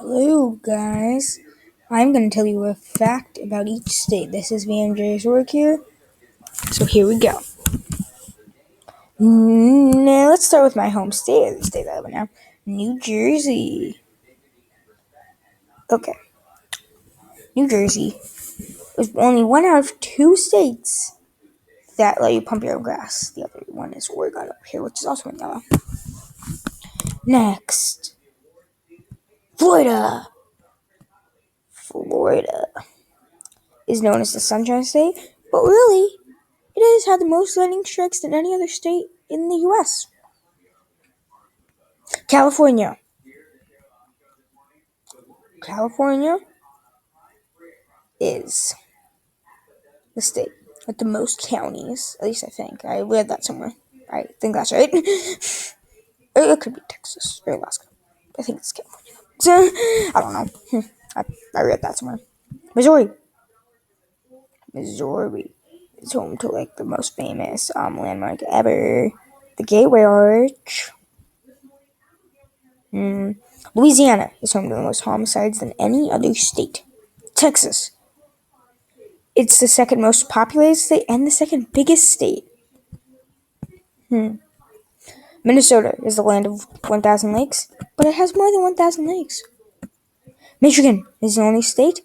Hello, guys. I'm going to tell you a fact about each state. This is VMJ's work here. So here we go. Now, let's start with my home state, the state I live in now, New Jersey. Okay. New Jersey is only one out of two states that let you pump your own gas. The other one is Oregon up here, which is also in yellow. Next, Florida. Florida is known as the Sunshine State, but really, it has had the most lightning strikes than any other state in the U.S. California. California is the state with the most counties. At least I think. I read that somewhere. I think that's right. It could be Texas or Alaska. I think it's California. So, I don't know. I read that somewhere. Missouri. Missouri is home to like the most famous landmark ever, the Gateway Arch. Louisiana is home to the most homicides than any other state. Texas. It's the second most populated state and the second biggest state. Minnesota is the land of 1,000 lakes, but it has more than 1,000 lakes. Michigan is the only state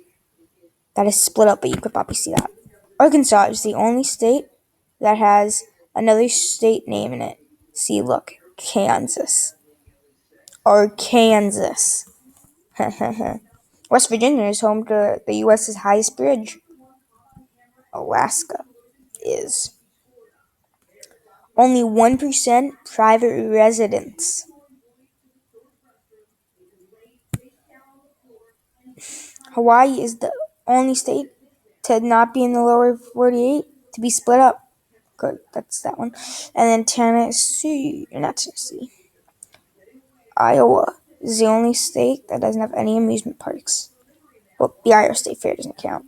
that is split up, but you could probably see that. Arkansas is the only state that has another state name in it. See, look, Kansas. Arkansas. West Virginia is home to the U.S.'s highest bridge. Alaska is only 1% private residence. Hawaii is the only state to not be in the lower 48, to be split up. Good, that's that one. And then Iowa is the only state that doesn't have any amusement parks. Well, the Iowa State Fair doesn't count.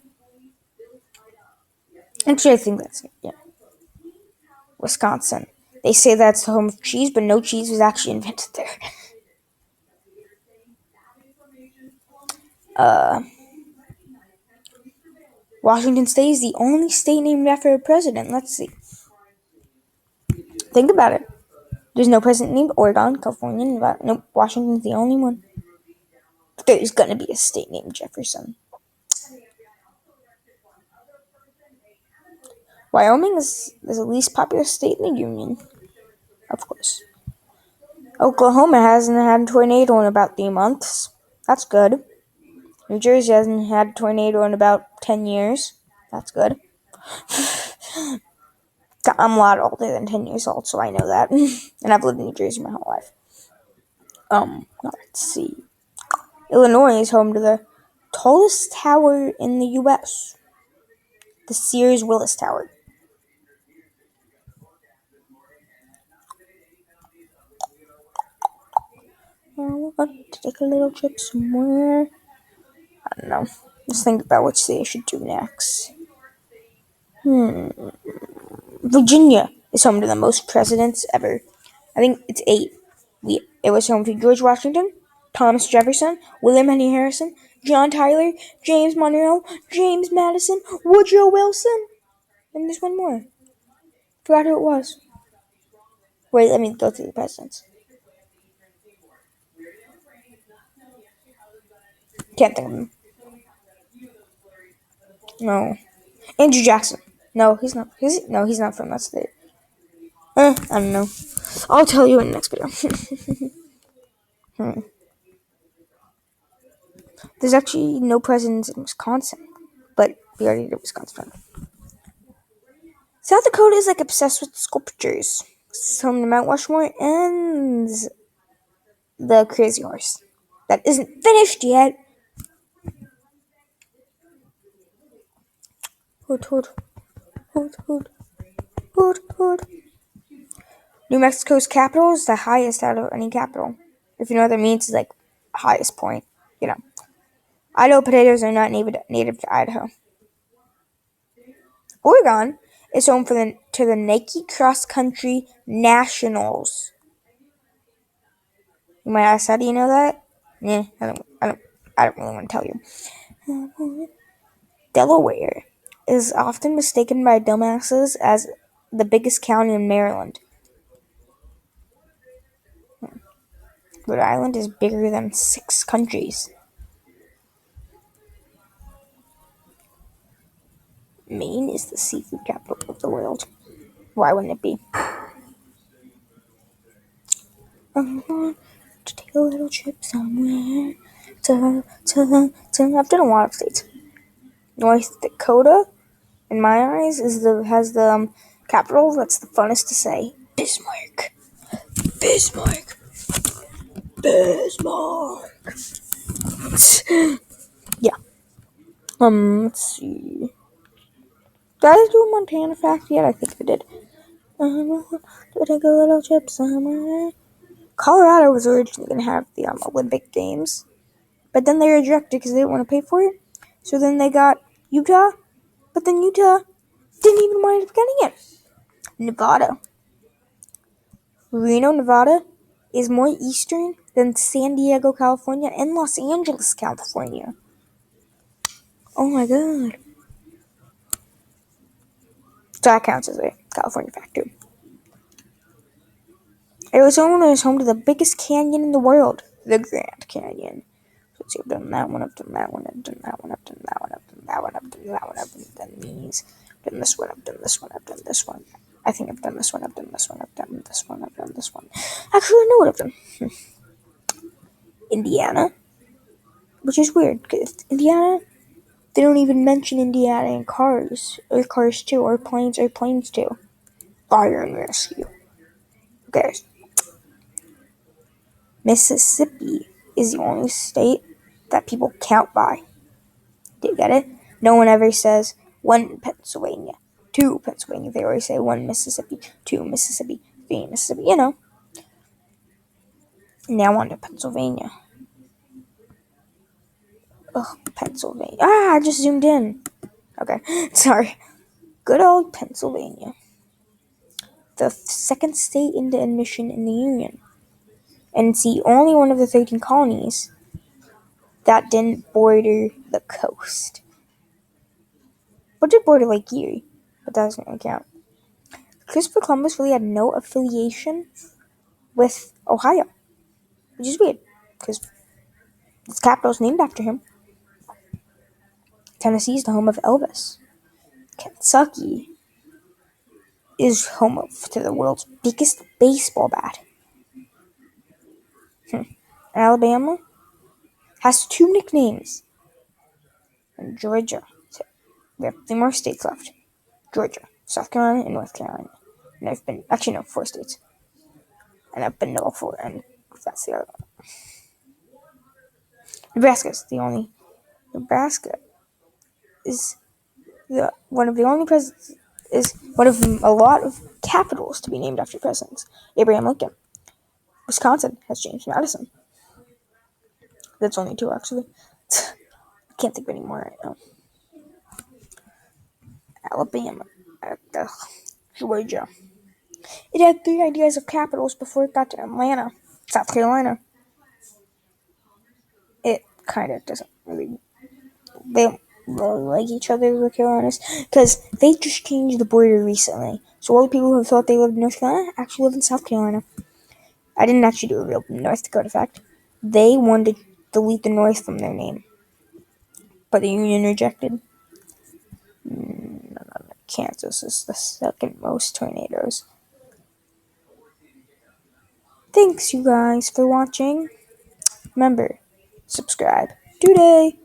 Actually, I think that's it, yeah. Wisconsin. They say that's the home of cheese, but no cheese was actually invented there. Washington State is the only state named after a president. Let's see. Think about it. There's no president named Oregon, California, Nevada. Nope, Washington's the only one. There's gonna be a state named Jefferson. Wyoming is the least populous state in the Union. Of course. Oklahoma hasn't had a tornado in about 3 months. That's good. New Jersey hasn't had a tornado in about 10 years. That's good. I'm a lot older than 10 years old, so I know that. And I've lived in New Jersey my whole life. Let's see. Illinois is home to the tallest tower in the U.S., the Sears Willis Tower. I want to take a little trip somewhere. I don't know. Just think about which city I should do next. Virginia is home to the most presidents ever. I think it's 8. It was home to George Washington, Thomas Jefferson, William Henry Harrison, John Tyler, James Monroe, James Madison, Woodrow Wilson, and there's one more. Forgot who it was. Wait, let me go through the presidents. Can't think of him. No. Andrew Jackson. No, he's not. No, he's not from that state. I don't know. I'll tell you in the next video. There's actually no presidents in Wisconsin, but we already did Wisconsin. South Dakota is like obsessed with sculptures. It's home to Mount Rushmore and the Crazy Horse. That isn't finished yet. Hoot, hoot. Hoot, hoot. Hoot, hoot. New Mexico's capital is the highest out of any capital. If you know what that means, it's like highest point, you know. Idaho potatoes are not native to Idaho. Oregon is home to the Nike Cross Country Nationals. You might ask, how do you know that? Yeah, I don't. I don't really want to tell you. Delaware is often mistaken by dumbasses as the biggest county in Maryland. Rhode Island is bigger than 6 countries. Maine is the seafood capital of the world. Why wouldn't it be? I want to take a little trip somewhere. I've done a lot of states. North Dakota, in my eyes, has the capital that's the funnest to say. Bismarck. Bismarck. Bismarck. Yeah. Let's see. Did I do a Montana fact yet? I think I did. To take a little trip somewhere. Colorado was originally going to have the Olympic Games, but then they rejected because they didn't want to pay for it. So then they got Utah, but then Utah didn't even wind up getting it. Nevada. Reno, Nevada is more eastern than San Diego, California, and Los Angeles, California. Oh my god. So that counts as a California fact too. Arizona is home to the biggest canyon in the world, the Grand Canyon. Let's see, I've done that one, I've done that one, I've done that one, I've done that one, I've done that one, I've done that one, I've done these, I've done this one, I've done this one, I've done this one. I think I've done this one, I've done this one, I've done this one, I've done this one. Actually, I know what I've done. Indiana, which is weird, because Indiana, they don't even mention Indiana in Cars, or Cars 2, or Planes 2. Fire and Rescue. Okay. Mississippi is the only state that people count by. Do you get it? No one ever says 1 Pennsylvania, 2 Pennsylvania. They always say 1 Mississippi, 2 Mississippi, 3 Mississippi, you know. Now on to Pennsylvania. Ugh, Pennsylvania. I just zoomed in. Okay, sorry. Good old Pennsylvania. The second state into admission in the Union. And it's the only one of the 13 colonies that didn't border the coast. But did border Lake Erie, but that doesn't really count. Christopher Columbus really had no affiliation with Ohio, which is weird, because its capital is named after him. Tennessee is the home of Elvis. Kentucky is home to the world's biggest baseball bat. Alabama has 2 nicknames. And Georgia. So we have 3 more states left. Georgia, South Carolina, and North Carolina. And I've been, 4 states. And I've been to all 4, and that's the other one. Nebraska is one of a lot of capitals to be named after presidents. Abraham Lincoln. Wisconsin has James Madison. That's only 2, actually. I can't think of any more right now. Alabama. Georgia. It had 3 ideas of capitals before it got to Atlanta. South Carolina. It kind of doesn't really. They don't really like each other, the Carolinas, because they just changed the border recently. So all the people who thought they lived in North Carolina actually live in South Carolina. I didn't actually do a real North Dakota fact. They wanted to delete the North from their name, but the Union rejected. Kansas is the second most tornadoes. Thanks, you guys, for watching. Remember, subscribe today.